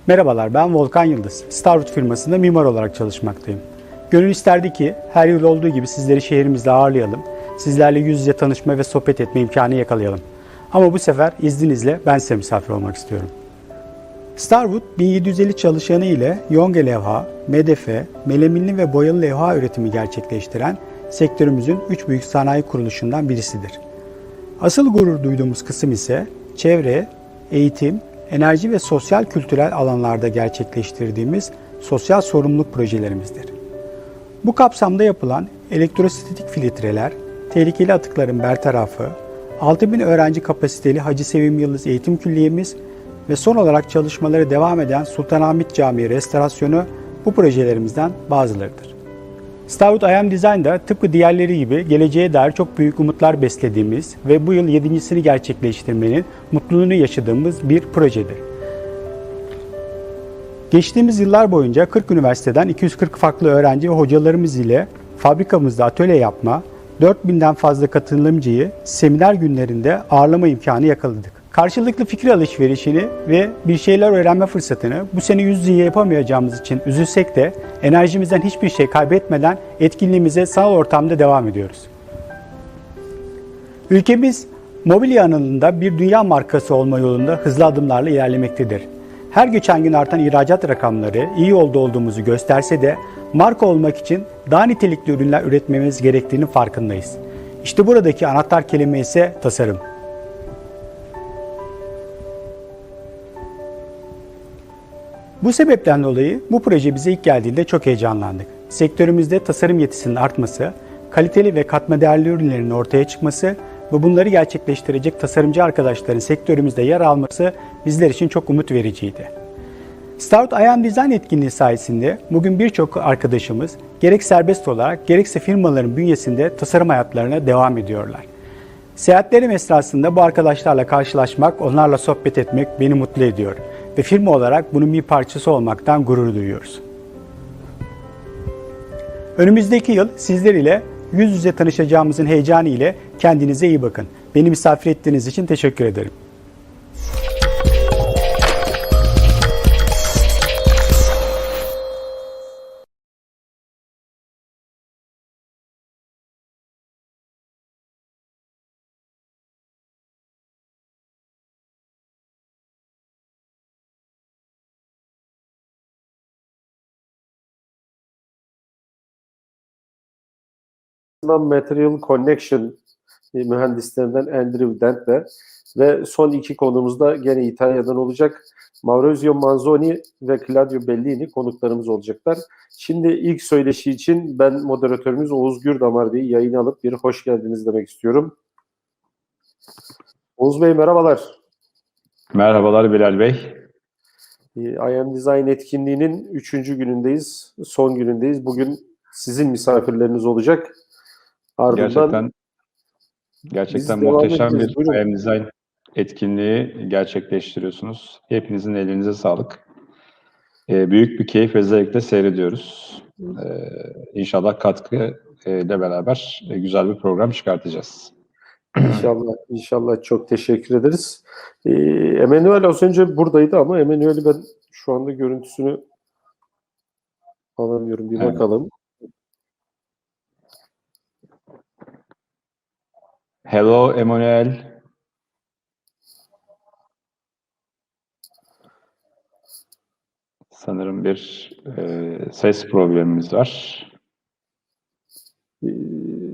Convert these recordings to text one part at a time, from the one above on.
Merhabalar, ben Volkan Yıldız. Starwood firmasında mimar olarak çalışmaktayım. Gönül isterdi ki her yıl olduğu gibi sizleri şehrimizde ağırlayalım, sizlerle yüz yüze tanışma ve sohbet etme imkanı yakalayalım. Ama bu sefer izninizle ben size misafir olmak istiyorum. Starwood, 1750 çalışanı ile yonge levha, medefe, melaminli ve boyalı levha üretimi gerçekleştiren sektörümüzün 3 büyük sanayi kuruluşundan birisidir. Asıl gurur duyduğumuz kısım ise çevre, eğitim, enerji ve sosyal kültürel alanlarda gerçekleştirdiğimiz sosyal sorumluluk projelerimizdir. Bu kapsamda yapılan elektrostatik filtreler, tehlikeli atıkların bertarafı, 6000 öğrenci kapasiteli Hacı Sevim Yıldız Eğitim Külliyemiz ve son olarak çalışmaları devam eden Sultanahmet Camii restorasyonu bu projelerimizden bazılarıdır. Starwood I Am Design'da tıpkı diğerleri gibi geleceğe dair çok büyük umutlar beslediğimiz ve bu yıl 7.sini gerçekleştirmenin mutluluğunu yaşadığımız bir projedir. Geçtiğimiz yıllar boyunca 40 üniversiteden 240 farklı öğrenci ve hocalarımız ile fabrikamızda atölye yapma, 4000'den fazla katılımcıyı seminer günlerinde ağırlama imkanı yakaladık. Karşılıklı fikir alışverişini ve bir şeyler öğrenme fırsatını bu sene yüz yüze yapamayacağımız için üzülsek de enerjimizden hiçbir şey kaybetmeden etkinliğimize sanal ortamda devam ediyoruz. Ülkemiz mobilya alanında bir dünya markası olma yolunda hızlı adımlarla ilerlemektedir. Her geçen gün artan ihracat rakamları iyi yolda olduğumuzu gösterse de marka olmak için daha nitelikli ürünler üretmemiz gerektiğinin farkındayız. İşte buradaki anahtar kelime ise tasarım. Bu sebepten dolayı bu proje bize ilk geldiğinde çok heyecanlandık. Sektörümüzde tasarım yetisinin artması, kaliteli ve katma değerli ürünlerin ortaya çıkması ve bunları gerçekleştirecek tasarımcı arkadaşların sektörümüzde yer alması bizler için çok umut vericiydi. Starwood I Am Design etkinliği sayesinde bugün birçok arkadaşımız gerek serbest olarak gerekse firmaların bünyesinde tasarım hayatlarına devam ediyorlar. Seyahatlerim esnasında bu arkadaşlarla karşılaşmak, onlarla sohbet etmek beni mutlu ediyor ve firma olarak bunun bir parçası olmaktan gurur duyuyoruz. Önümüzdeki yıl sizler ile yüz yüze tanışacağımızın heyecanı ile kendinize iyi bakın. Beni misafir ettiğiniz için teşekkür ederim. Material Connection mühendislerinden Andrew Dent'le ve son iki konumuz da gene İtalya'dan olacak. Maurizio Manzoni ve Claudio Bellini konuklarımız olacaklar. Şimdi ilk söyleşi için ben moderatörümüz Oğuz Gürdamar Bey'i yayına alıp bir hoş geldiniz demek istiyorum. Oğuz Bey merhabalar. Merhabalar Bilal Bey. I Am Design etkinliğinin 3. günündeyiz, son günündeyiz. Bugün sizin misafirleriniz olacak. Ardından Gerçekten muhteşem bir I Am Design etkinliği gerçekleştiriyorsunuz. Hepinizin elinize sağlık. Büyük bir keyif ve zevkle seyrediyoruz. İnşallah katkı ile beraber güzel bir program çıkartacağız. İnşallah çok teşekkür ederiz. Emmanuel az önce buradaydı ama Emmanuel'i ben şu anda görüntüsünü alamıyorum. Bir bakalım. Hello Emmanuel. Sanırım bir ses problemimiz var.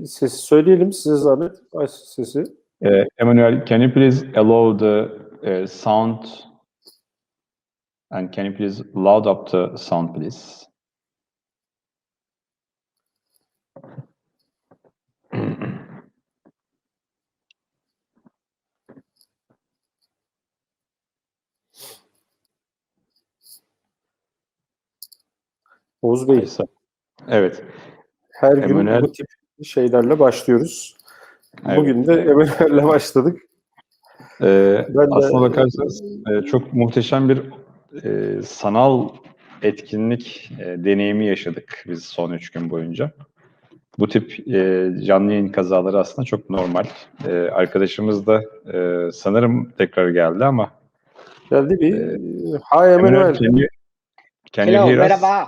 Sesi söyleyelim size zahmet. Aç sesi. Emmanuel, can you please allow the sound and can you please loud up the sound please? Oğuz Bey. Evet. Her gün bu tip şeylerle başlıyoruz. Evet. Bugün de Emmanuel'le başladık. Aslına bakarsanız çok muhteşem bir sanal etkinlik deneyimi yaşadık biz son 3 gün boyunca. Bu tip canlı yayın kazaları aslında çok normal. Arkadaşımız da sanırım tekrar geldi ama Geldi bir. Hi Emmanuel. Can Hello, you hear us? merhaba.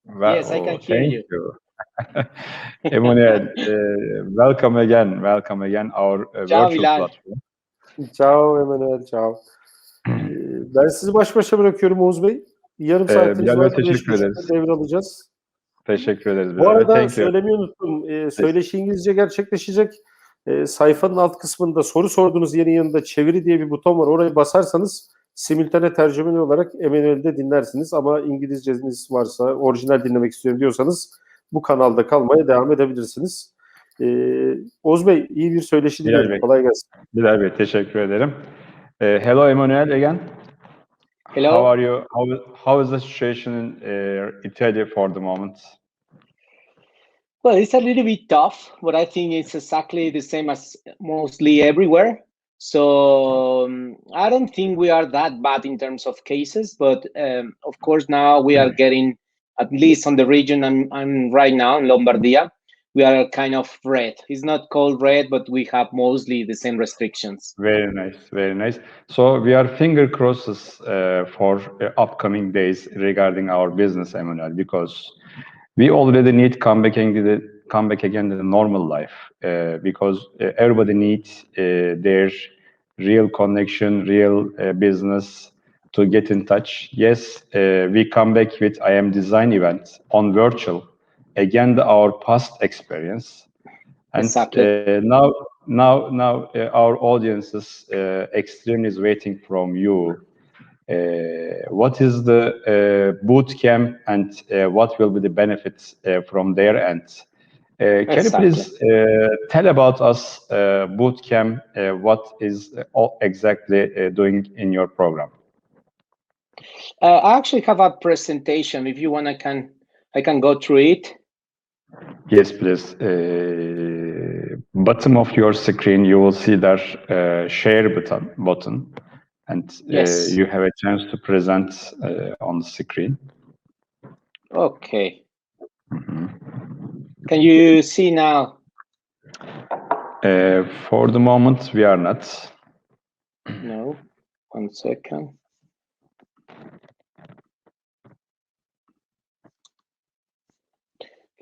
Well, Yes, I can hear thank you. Emmanuel, welcome again our Ciao, virtual Bilal. platform. Ciao Emmanuel, ciao. Ben sizi baş başa bırakıyorum Oğuz Bey. Yarım saatiniz Bilal var. Bey, teşekkür ederiz. Devralacağız. Teşekkür ederiz Bu Bilal Bey. arada Thank you. söylemeyi unuttum. Söyleşi İngilizce gerçekleşecek. Sayfanın alt kısmında soru sorduğunuz yerin yanında çeviri diye bir buton var. Oraya basarsanız simültane tercümeli olarak Emmanuel'de dinlersiniz. Ama İngilizceniz varsa, orijinal dinlemek istiyorum diyorsanız bu kanalda kalmaya devam edebilirsiniz. Oğuz Bey, iyi bir söyleşi diliyorum. Kolay gelsin. Bilal Bey, teşekkür ederim. Hello Emmanuel again. Hello. How are you? How is the situation in Italy for the moment? Well, it's a little bit tough, but I think it's exactly the same as mostly everywhere. So I don't think we are that bad in terms of cases, but of course now we are getting, at least on the region I'm right now in Lombardia, we are kind of red. It's not called red, but we have mostly the same restrictions. Very nice, very nice. So we are finger crosses for upcoming days regarding our business, Emmanuel, because we already need come back again to the normal life because everybody needs their real connection, real business to get in touch. Yes, we come back with I Am Design event on virtual, again our past experience, and Exactly. now our audience is extremely waiting from you. What is the bootcamp and what will be the benefits from their end? Can you please tell about us bootcamp? What is exactly doing in your program? I actually have a presentation. If you want, I can go through it. Yes, please. Bottom of your screen, you will see that share button. And yes, you have a chance to present on the screen. Okay. Can you see now? For the moment, we are not. No. 1 second.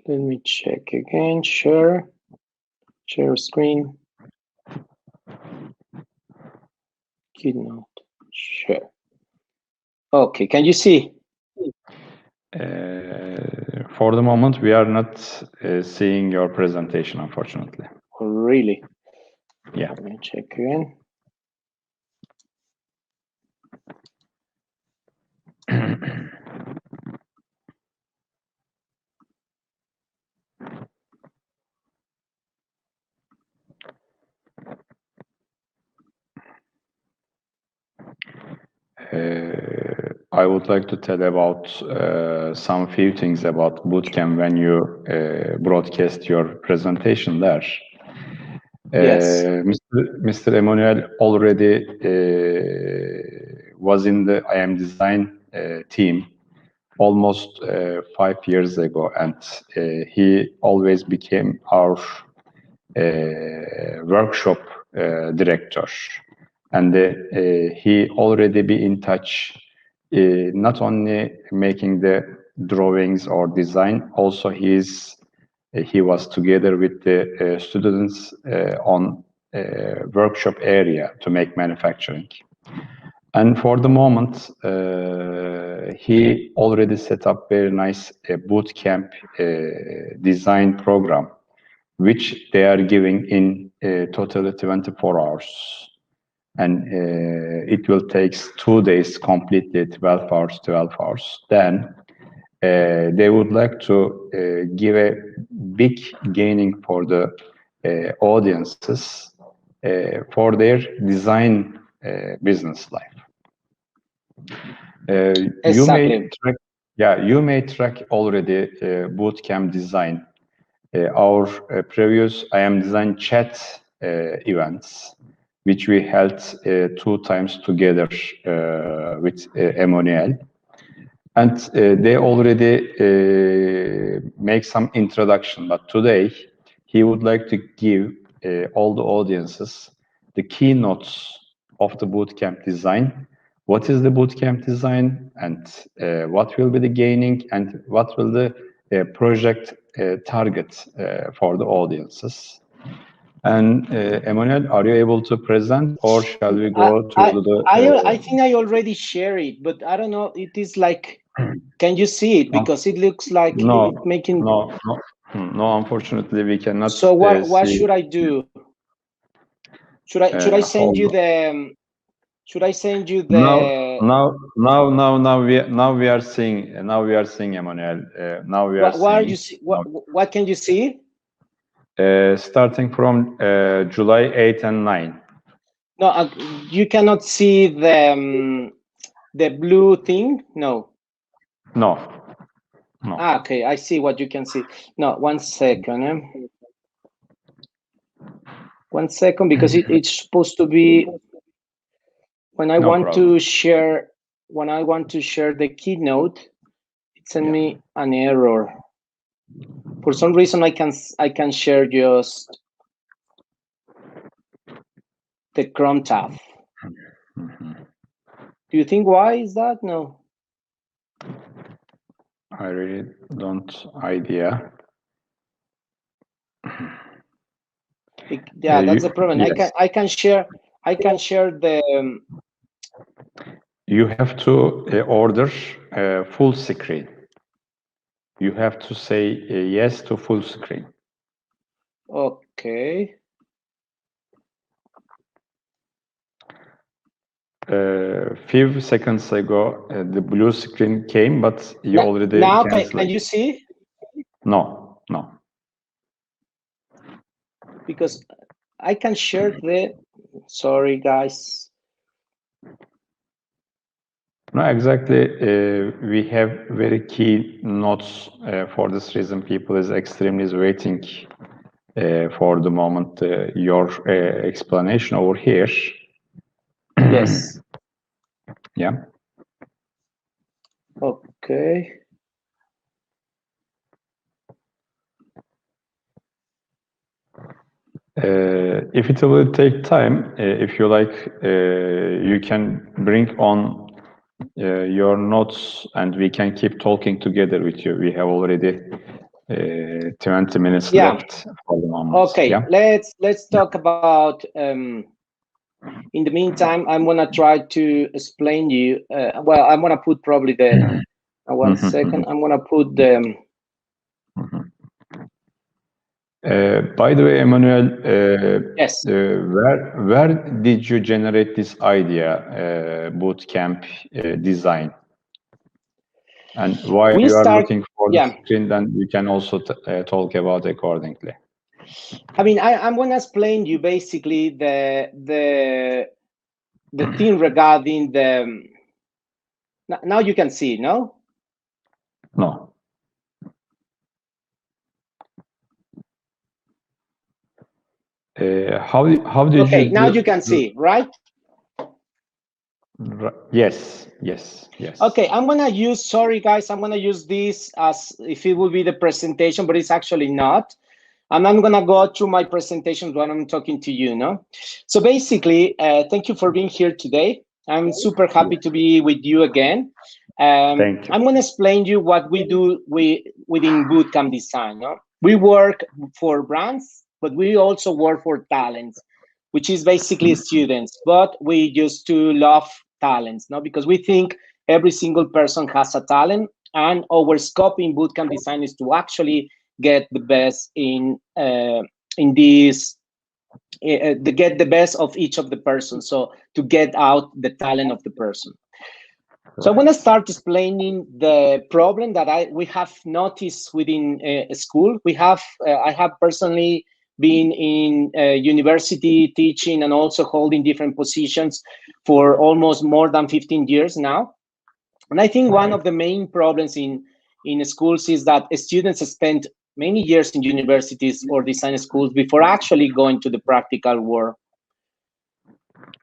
Let me check again. Share screen. Keynote. Share. Okay, can you see? For the moment, we are not seeing your presentation, unfortunately. Oh, really? Yeah. Let me check again. I would like to tell about some few things about Bootcamp when you broadcast your presentation there. Yes. Mr. Emmanuel already was in the I Am Design team almost 5 years ago, and he always became our workshop director. And he already be in touch, not only making the drawings or design, also he was together with the students on workshop area to make manufacturing. And for the moment, he already set up very nice bootcamp design program, which they are giving in totally 24 hours. And it will take 2 days completely, 12 hours. Then they would like to give a big gaining for the audiences for their design business life. Exactly. You may track already bootcamp design. Our previous I Am Design chat events, which we held 2 times together with Emmanuel. And they already make some introduction, but today he would like to give all the audiences the keynotes of the bootcamp design what is the bootcamp design, and what will be the gaining, and what will the project target for the audiences. And Emmanuel, are you able to present, or shall we go to the? I think I already share it, but I don't know. It is like, can you see it? Because it looks like it's making. No, unfortunately, we cannot. So what should I do? Should I send you the? Should I send you the? Now we are seeing. Now we are seeing, Emmanuel. Now we are seeing. What are you see? What can you see? Starting from July 8 and 9. No, you cannot see the blue thing. No. No. Ah, okay, I see what you can see. No, 1 second. 1 second, because it's supposed to be when I want to share. When I want to share the keynote, it sent me an error. For some reason, I can share just the Chrome tab. Do you think why is that? No. I really don't idea. Yeah, that's the problem. Yes. I can share the. You have to order full screen. You have to say yes to full screen. Okay. Few seconds ago, the blue screen came, but you already canceled. Can you see? No. Because I can share the. Sorry, guys. No, exactly. We have very key notes. For this reason, people is extremely waiting for the moment your explanation over here. Yes. Yeah. Okay. If it will take time, if you like, you can bring on your notes and we can keep talking together with you. We have already 20 minutes left for the moment. Okay, let's talk about. In the meantime, I'm gonna try to explain you. Well, I'm gonna put probably the. 1 second. I'm gonna put the. By the way, Emmanuel, yes. Where did you generate this idea, bootcamp design? And why you are looking for the screen, then you can also talk about accordingly. I mean, I'm going to explain you basically the thing regarding the. Now you can see, no? No. How did okay, now you can see, right? Yes. Okay, I'm gonna use. Sorry, guys, I'm gonna use this as if it would be the presentation, but it's actually not. And I'm gonna go through my presentation when I'm talking to you, no? So basically, thank you for being here today. I'm super happy to be with you again. Thank you. I'm gonna explain you what we do within Bootcamp Design. No? We work for brands, but we also work for talents, which is basically students. But we used to love talents, no? Because we think every single person has a talent, and our scope in Bootcamp Design is to actually get the best in this, to get the best of each of the persons. So to get out the talent of the person. So I'm going to start explaining the problem that we have noticed within a school. I have personally been in university teaching and also holding different positions for almost more than 15 years now. And I think one of the main problems in schools is that students spend many years in universities or design schools before actually going to the practical world.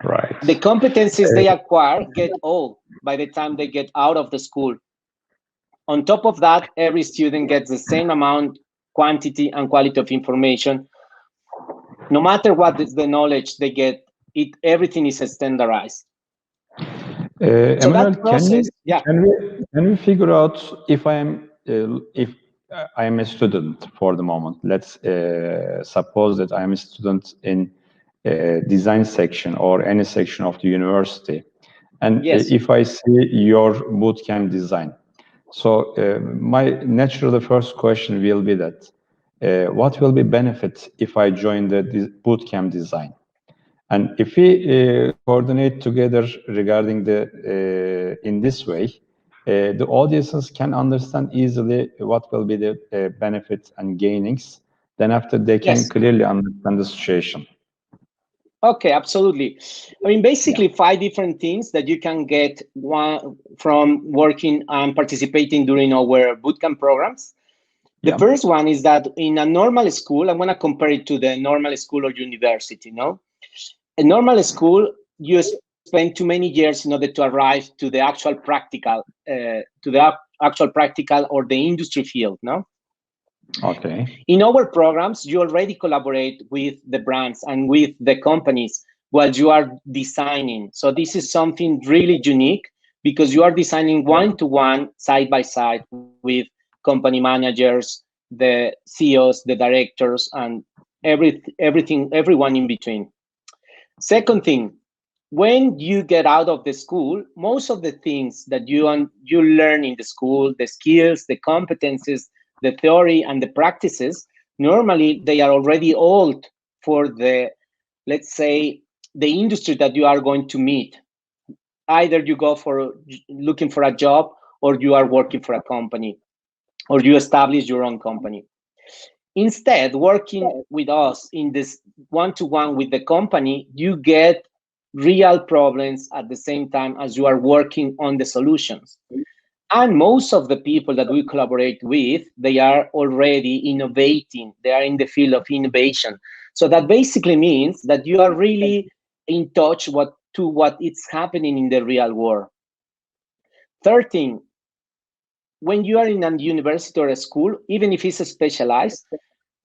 Right. The competencies they acquire get old by the time they get out of the school. On top of that, every student gets the same amount, quantity, and quality of information. No matter what is the knowledge they get, everything is standardized. Emmanuel, that process, can we figure out if I am a student for the moment? Let's suppose that I am a student in design section or any section of the university, and if I see your bootcamp design, so my naturally first question will be that what will be benefit if I join the bootcamp design? And if we coordinate together regarding the in this way, the audiences can understand easily what will be the benefits and gainings. Then after they can clearly understand the situation. Okay, absolutely. I mean, basically 5 different things that you can get from working and participating during our bootcamp programs. The first one is that in a normal school, I'm going to compare it to the normal school or university, no? A normal school, you spend too many years in order to arrive to the actual practical, or the industry field, no? Okay. In our programs, you already collaborate with the brands and with the companies while you are designing. So this is something really unique because you are designing one-to-one, side-by-side with company managers, the CEOs, the directors, and everyone in between. Second thing, when you get out of the school, most of the things that you learn in the school, the skills, the competencies, the theory and the practices, normally they are already old for the, let's say, the industry that you are going to meet. Either you go for looking for a job, or you are working for a company, or you establish your own company. Instead, working with us in this one-to-one with the company, you get real problems at the same time as you are working on the solutions. And most of the people that we collaborate with, they are already innovating. They are in the field of innovation. So that basically means that you are really in touch what is happening in the real world. Third thing, when you are in a university or a school, even if it's specialized,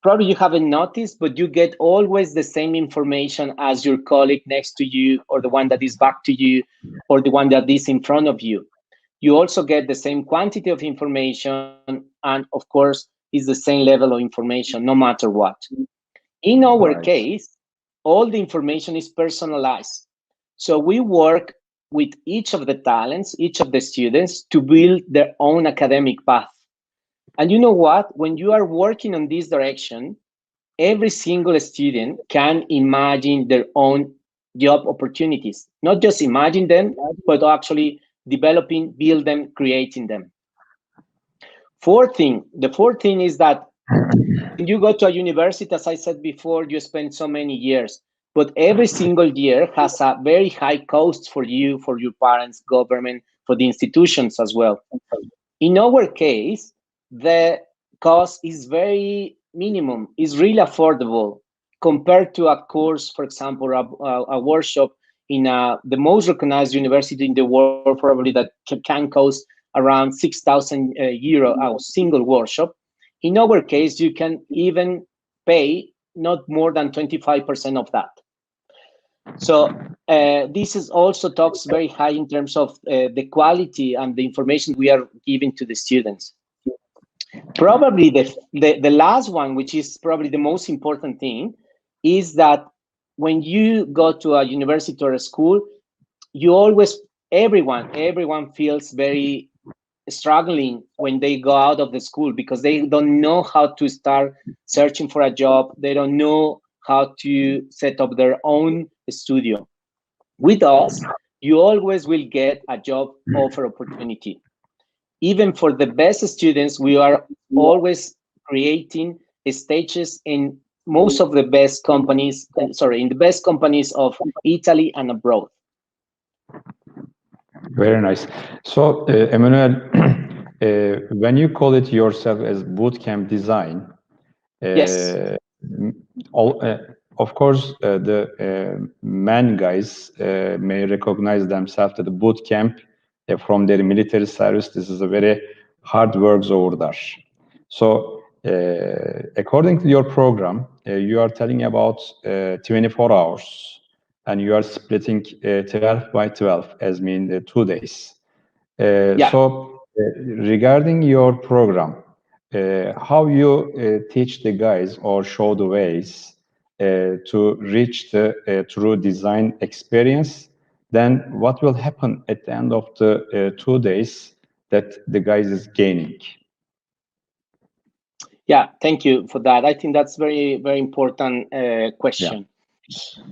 probably you haven't noticed, but you get always the same information as your colleague next to you, or the one that is back to you, or the one that is in front of you. You also get the same quantity of information, and of course, it's the same level of information, no matter what. In our case, all the information is personalized. So we work with each of the talents, each of the students, to build their own academic path. And you know what? When you are working on this direction, every single student can imagine their own job opportunities. Not just imagine them, but actually developing, build them, creating them. The fourth thing is that when you go to a university, as I said before, you spend so many years, but every single year has a very high cost for you, for your parents, government, for the institutions as well. In our case, the cost is very minimum, is really affordable compared to a course, for example, a workshop in the most recognized university in the world, probably that can cost around 6,000 euro a single workshop. In our case, you can even pay not more than 25% of that. So this is also talks very high in terms of the quality and the information we are giving to the students. Probably the last one, which is probably the most important thing, is that when you go to a university or a school, you always, everyone feels very struggling when they go out of the school, because they don't know how to start searching for a job. They don't know how to set up their own studio. With us, you always will get a job offer opportunity. Even for the best students, we are always creating stages in most of the best companies, in the best companies of Italy and abroad. Very nice. So, Emmanuel, when you call it yourself as bootcamp design, yes, of course, the men guys may recognize themselves that the bootcamp from their military service. This is a very hard work over there. So, according to your program, you are telling about 24 hours and you are splitting 12 by 12 as mean 2 days. Yeah. So regarding your program, how you teach the guys or show the ways to reach the true design experience, then what will happen at the end of the 2 days that the guys is gaining? Yeah, thank you for that. I think that's very, very important question. Yeah.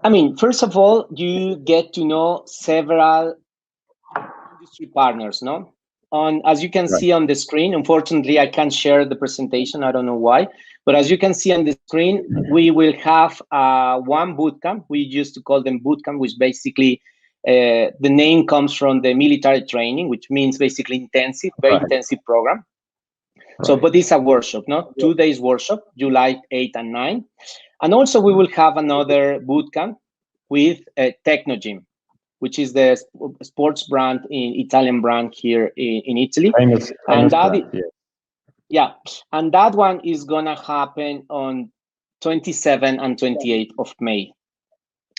I mean, first of all, you get to know several industry partners, no? As you can see on the screen, unfortunately, I can't share the presentation. I don't know why. But as you can see on the screen, we will have one bootcamp. We used to call them bootcamp, which basically the name comes from the military training, which means basically intensive, very intensive program. So, but it's a workshop, no? 2 days workshop, July 8 and 9. And also we will have another bootcamp with Technogym, which is the sports brand, Italian brand here in Italy. Famous and that brand, yeah, and that one is gonna happen on 27 and 28 of May.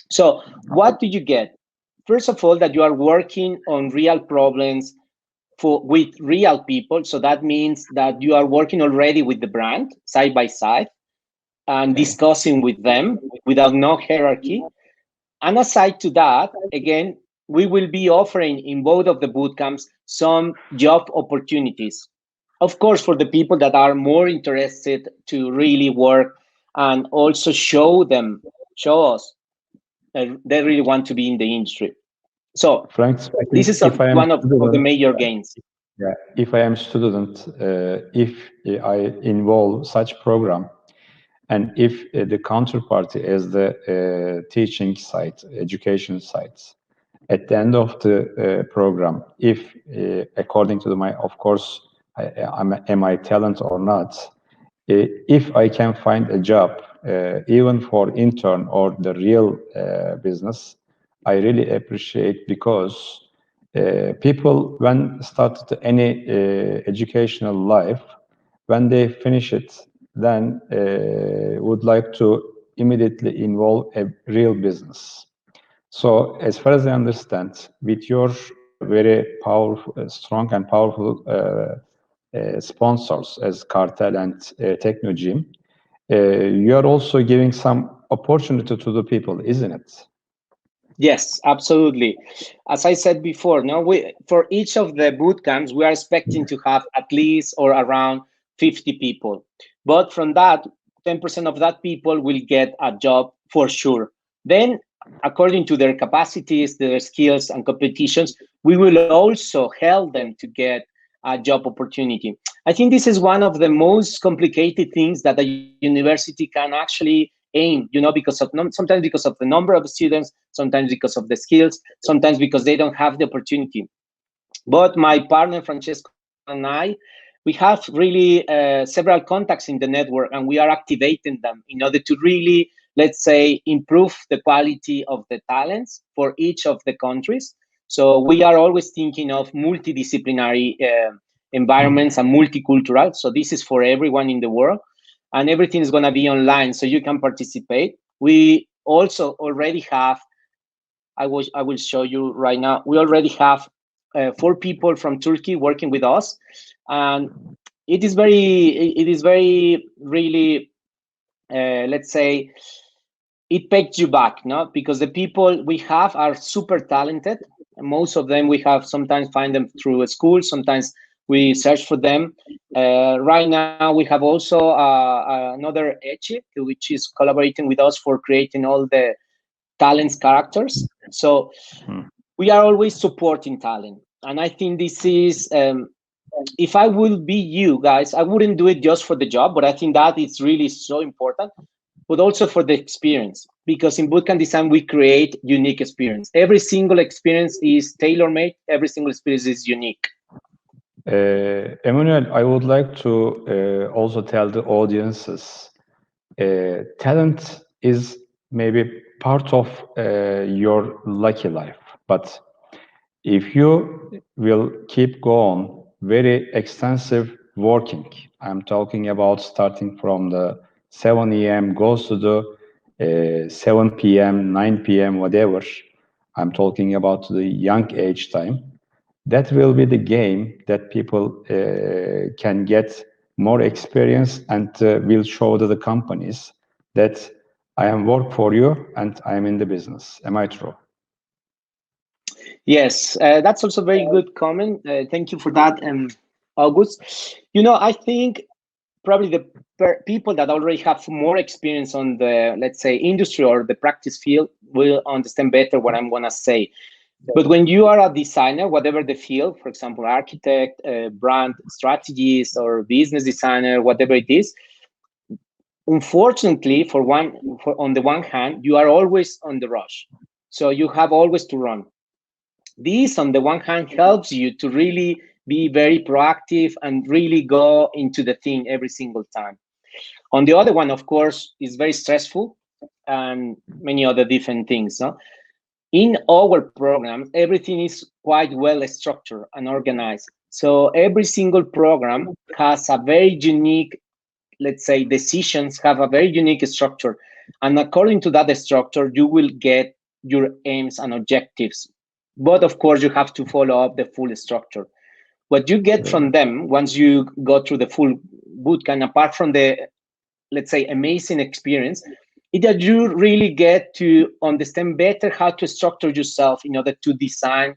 So what do you get? First of all, that you are working on real problems with real people. So that means that you are working already with the brand side by side and discussing with them without no hierarchy. And aside to that, again, we will be offering in both of the bootcamps some job opportunities. Of course, for the people that are more interested to really work and also show us that they really want to be in the industry. So Frank, this is one of the major gains. Yeah, if I am student, if I involve such program, and if the counterparty is the teaching site, education sites, at the end of the program, if according to my, of course, am I talent or not, if I can find a job, even for intern or the real business, I really appreciate, because people when started any educational life, when they finish it, then would like to immediately involve a real business. So as far as I understand, with your very powerful, strong and powerful sponsors as Cartel and Technogym, you are also giving some opportunity to the people, isn't it? Yes, absolutely. As I said before, for each of the boot camps, we are expecting to have at least or around 50 people. But from that, 10% of that people will get a job for sure. Then, according to their capacities, their skills and competitions, we will also help them to get a job opportunity. I think this is one of the most complicated things that a university can actually aim, because of sometimes because of the number of students, sometimes because of the skills, sometimes because they don't have the opportunity. But my partner Francesco and I, we have really several contacts in the network, and we are activating them in order to really, let's say, improve the quality of the talents for each of the countries. So we are always thinking of multidisciplinary environments and multicultural. So this is for everyone in the world. And everything is going to be online, so you can participate. We also already have, I will show you right now, we already have 4 people from Turkey working with us. And it is very, really, let's say, it pays you back, because the people we have are super talented. Most of them we have sometimes find them through a school, sometimes we search for them. Right now, we have also another Echi, which is collaborating with us for creating all the talents characters. So we are always supporting talent. And I think this is, if I would be you guys, I wouldn't do it just for the job, but I think that it's really so important, but also for the experience. Because in Bootcamp Design, we create unique experience. Every single experience is tailor-made. Every single experience is unique. Emmanuel, I would like to also tell the audiences, talent is maybe part of your lucky life, but if you will keep going very extensive working, I'm talking about starting from the 7 a.m. goes to the 7 p.m., 9 p.m., whatever. I'm talking about the young age time. That will be the game that people can get more experience and will show to the companies that I am work for you and I am in the business. Am I true? Yes, that's also a very good comment. Thank you for that, August. You know, I think probably the people that already have more experience on the, let's say, industry or the practice field will understand better what I'm going to say. But when you are a designer, whatever the field, for example, architect, brand strategist, or business designer, whatever it is, unfortunately, on the one hand, you are always on the rush. So you have always to run. This, on the one hand, helps you to really be very proactive and really go into the thing every single time. On the other one, of course, is very stressful and many other different things. No? In our program, everything is quite well structured and organized. So every single program has a very unique, let's say, decisions have a very unique structure. And according to that structure, you will get your aims and objectives. But of course, you have to follow up the full structure. What you get from them once you go through the full bootcamp, apart from the, let's say, amazing experience, is that you really get to understand better how to structure yourself in order to design,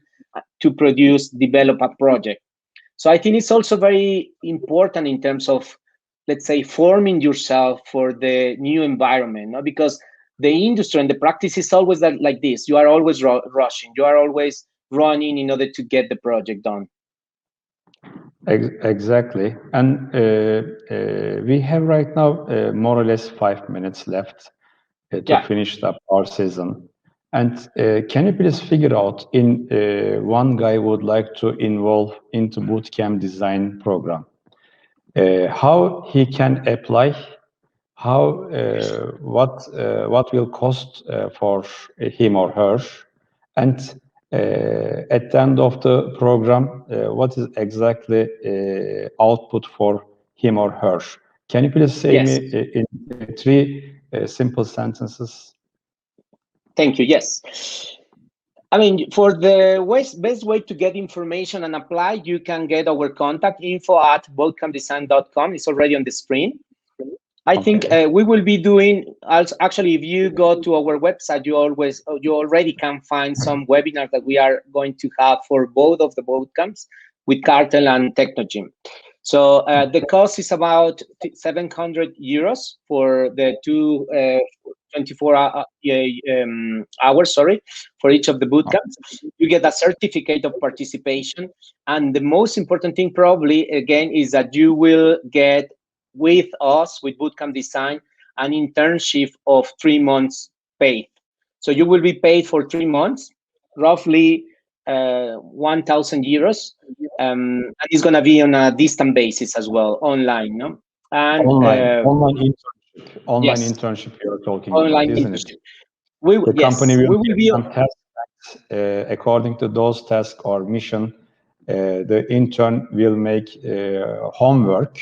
to produce, develop a project. So I think it's also very important in terms of, let's say, forming yourself for the new environment, no? Because the industry and the practice is always like this. You are always rushing. You are always running in order to get the project done. Exactly. And we have right now more or less 5 minutes left to finish up our season. And can you please figure out in one guy would like to involve into bootcamp design program, how he can apply, how what will cost for him or her, and at the end of the program, what is exactly output for him or her? Can you please say me in 3 simple sentences? Thank you. Yes. I mean, for the best way to get information and apply, you can get our contact info@bootcampdesign.com. It's already on the screen. I think we will be doing, actually, if you go to our website, you already can find some webinars that we are going to have for both of the bootcamps with Cartel and Technogym. So the cost is about 700 euros for the 24 hours, for each of the bootcamps. You get a certificate of participation. And the most important thing probably, again, is that you will get with us, with Bootcamp Design, an internship of 3 months paid. So you will be paid for 3 months, roughly 1,000 euros. And it's going to be on a distant basis as well, online. No? And, online internship you're talking online about, isn't internship. it? The company will be on tasks, according to those tasks or mission, the intern will make homework.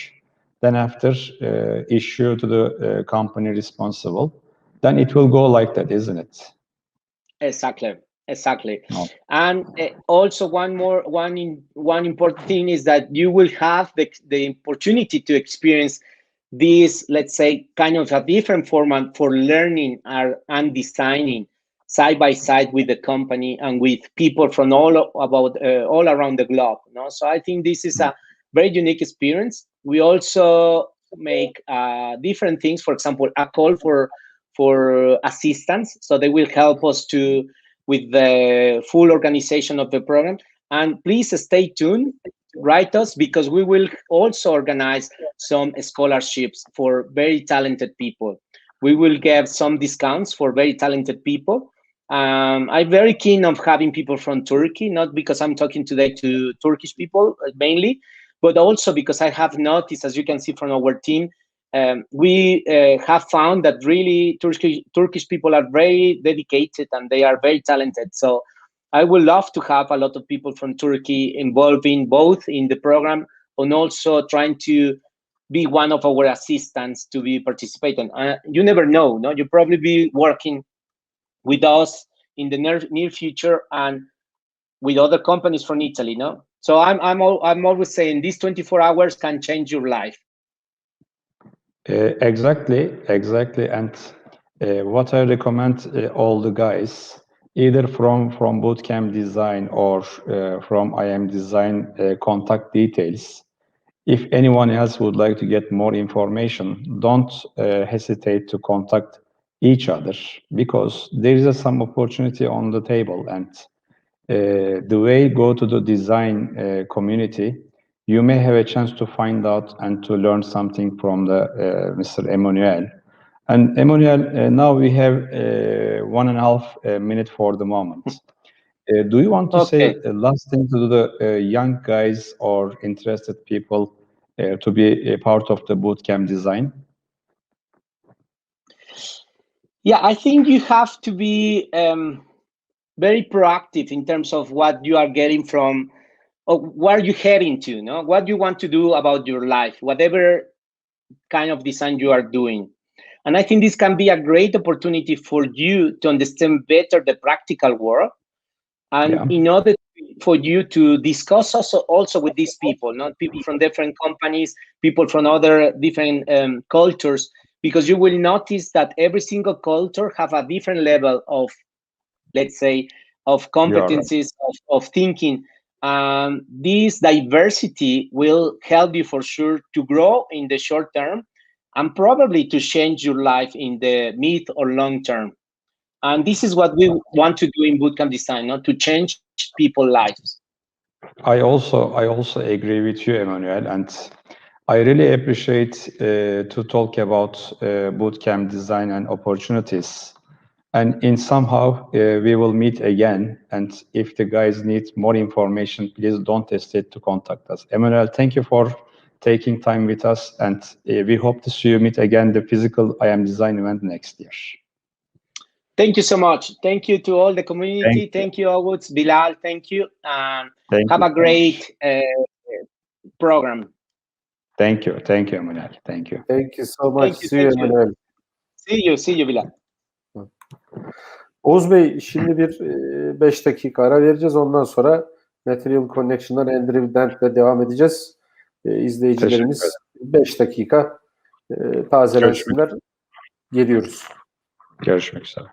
Then after issue to the company responsible, then it will go like that, isn't it? Exactly. No. And also one important thing is that you will have the opportunity to experience this, let's say, kind of a different format for learning and designing side by side with the company and with people from all around the globe. No? So I think this is a very unique experience. We also make different things. For example, a call for assistance. So they will help us with the full organization of the program. And please stay tuned. Write us, because we will also organize some scholarships for very talented people. We will give some discounts for very talented people. I'm very keen of having people from Turkey, not because I'm talking today to Turkish people mainly, but also because I have noticed, as you can see from our team, we have found that really Turkish people are very dedicated and they are very talented. So I would love to have a lot of people from Turkey involving both in the program and also trying to be one of our assistants to be participating. You never know, no? You'll probably be working with us in the near future and with other companies from Italy, no? So I'm always saying these 24 hours can change your life. Exactly. And what I recommend all the guys, either from Bootcamp Design or from IM Design contact details. If anyone else would like to get more information, don't hesitate to contact each other, because there is some opportunity on the table. And the way go to the design community, you may have a chance to find out and to learn something from the Mr. Emmanuel. And Emmanuel, now we have 1.5 minute for the moment. Do you want to say the last thing to the young guys or interested people to be a part of the bootcamp design? Yeah, I think you have to be very proactive in terms of what you are getting from, or where you're heading to, no? What you want to do about your life, whatever kind of design you are doing. And I think this can be a great opportunity for you to understand better the practical world, and in order for you to discuss also with these people, not people from different companies, people from other different cultures, because you will notice that every single culture have a different level of, let's say, of competencies, of thinking. This diversity will help you for sure to grow in the short term, and probably to change your life in the mid or long term. And this is what we want to do in bootcamp design, not to change people's lives. I also agree with you, Emmanuel, and I really appreciate to talk about bootcamp design and opportunities. And in somehow we will meet again. And if the guys need more information, please don't hesitate to contact us. Emmanuel, thank you for taking time with us, and we hope to see you meet again the physical IM Design event next year. Thank you so much. Thank you to all the community. Thank you, August, Bilal. Thank you, and have a great program. Thank you, Emmanuel. Thank you. Thank you so much. See you, Emmanuel. See you, Bilal. Oğuz Bey, şimdi bir 5 dakika ara vereceğiz. Ondan sonra Material Connection'dan Andrew Dent'le devam edeceğiz. İzleyicilerimiz 5 dakika tazelensinler. Geliyoruz. Görüşmek üzere.